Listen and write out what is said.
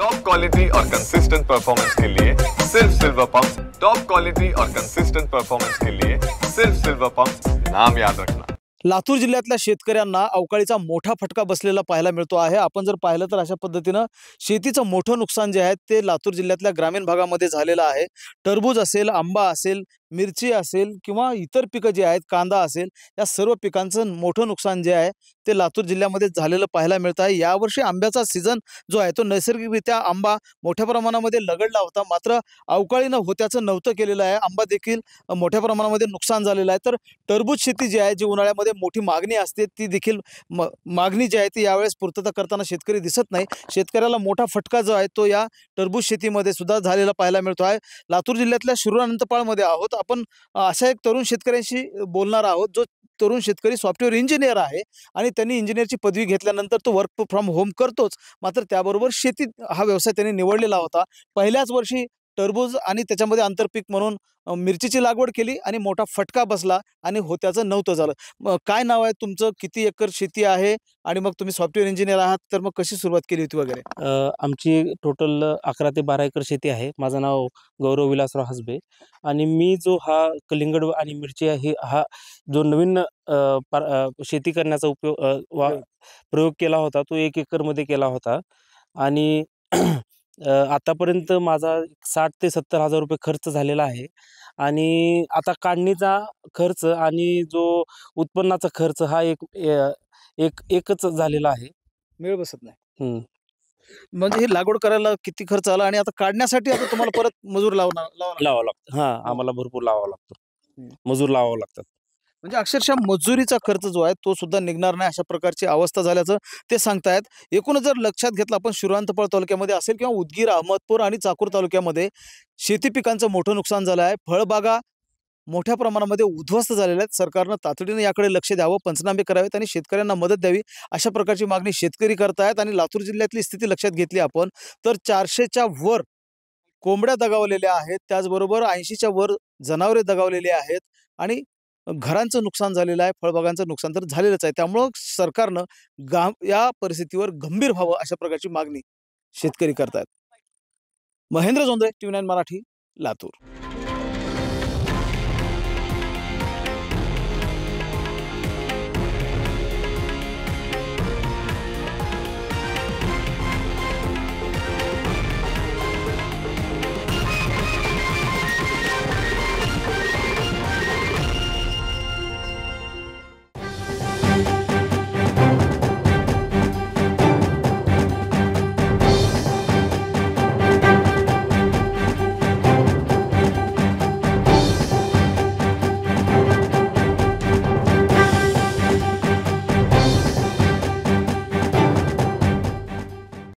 Top quality और consistent performance के लिए सिर्फ सिल्वर पंप्स। टॉप क्वालिटी और कंसिस्टेंट परफॉर्मेंस के लिए सिर्फ सिल्वर पंप्स, नाम याद रखना। लातूर जिल्ह्यातल्या शेतकऱ्यांना अवकाळीचा मोठा फटका बसलेला पाहायला मिळतो आहे। आपण जर पाहिलं तर अशा पद्धतीनं शेतीचं मोठं नुकसान जे आहे ते लातूर जिल्ह्यातल्या ग्रामीण भागामध्ये झालेलं आहे। टरबूज असेल, आंबा असेल, मिरची असेल किंवा इतर पिकं जे आहेत, कांदा असेल, या सर्व पिकांचं मोठं नुकसान जे आहे ते लातूर जिल्ह्यामध्ये झालेलं पाहायला मिळतं आहे। यावर्षी आंब्याचा सीझन जो आहे तो नैसर्गिकरित्या आंबा मोठ्या प्रमाणामध्ये लगडला होता, मात्र अवकाळीनं होत्याचं नव्हतं केलेलं आहे। आंबा देखील मोठ्या प्रमाणामध्ये नुकसान झालेलं आहे। तर टरबूज शेती जी आहे, जी उन्हाळ्यामध्ये मोठी मागणी असते, ती देखील मागणी जी आहे ती यावेळेस पूर्तता करताना शेतकरी दिसत नाही। शेतकऱ्याला मोठा फटका जो आहे तो या टरबूज शेतीमध्ये सुद्धा झालेला पाहायला मिळतो आहे। लातूर जिल्ह्यातल्या शिरूर अनंतपाळमध्ये आहोत आपण। अशा एक तरुण शेतकऱ्यांशी बोलणार आहोत, जो तरुण शेतकरी सॉफ्टवेअर इंजिनियर आहे आणि त्यांनी इंजिनिअरची पदवी घेतल्यानंतर तो वर्क फ्रॉम होम करतोच, मात्र त्याबरोबर शेती हा व्यवसाय त्यांनी निवडलेला होता। पहिल्याच वर्षी टरबूज आणि त्याच्यामध्ये आंतरपीक म्हणून मिरचीची लागवड केली आणि मोठा फटका बसला आणि होत्याचं नव्हतं झालं। काय नाव आहे तुमचं, किती एकर शेती आहे आणि मग तुम्ही सॉफ्टवेअर इंजिनियर आहात, तर मग कशी सुरुवात केली होती वगैरे? आमची टोटल 11 ते 12 एकर शेती आहे। माझं नाव गौरव विलासराव हसबे आणि मी जो हा कलिंगड आणि मिरची आहे, हा जो नवीन शेती करण्याचा प्रयोग केला होता, तो 1 एकरमध्ये केला होता आणि आतापर्यंत माझा 60 ते 70 हजार रुपये खर्च झालेला आहे आणि आता काढणीचा खर्च आणि जो उत्पन्नाचा खर्च हा एकच झालेला आहे। मेळ बसत नाही। हं. म्हणजे ही लागवड करायला किती खर्च आला आणि आता काढण्यासाठी आता तुम्हाला परत मजूर लावावं लावावं लागतं. हां, हो. आम्हाला भरपूर लावावं लागतं. हं. मजूर लावावं लागतात. म्हणजे अक्षरशः मजुरीचा खर्च जो आहे तो सुद्धा निघणार नाही, अशा प्रकारची अवस्था झाल्याचं ते सांगतायत। एकूणच जर लक्षात घेतलं आपण, शिरूर अनंतपाळ तालुक्यामध्ये असेल किंवा उदगीर, अहमदपूर आणि चाकूर तालुक्यामध्ये शेती पिकांचं मोठं नुकसान झालं आहे। फळबागा मोठ्या प्रमाणामध्ये उद्ध्वस्त झालेल्या आहेत। सरकारनं तातडीने याकडे लक्ष द्यावं, पंचनामे करावेत आणि शेतकऱ्यांना मदत द्यावी, अशा प्रकारची मागणी शेतकरी करतायत। आणि लातूर जिल्ह्यातली स्थिती लक्षात घेतली आपण तर 400च्या वर कोंबड्या दगावलेल्या आहेत, त्याचबरोबर 80च्या वर जनावरे दगावलेली आहेत आणि घरांचं नुकसान झालेलं आहे, फळबागांचं नुकसान तर झालेलंच आहे। त्यामुळं सरकारनं या परिस्थितीवर गंभीर व्हावं, अशा प्रकारची मागणी शेतकरी करतायत। महेंद्र जोंधळे, TV9 मराठी, लातूर।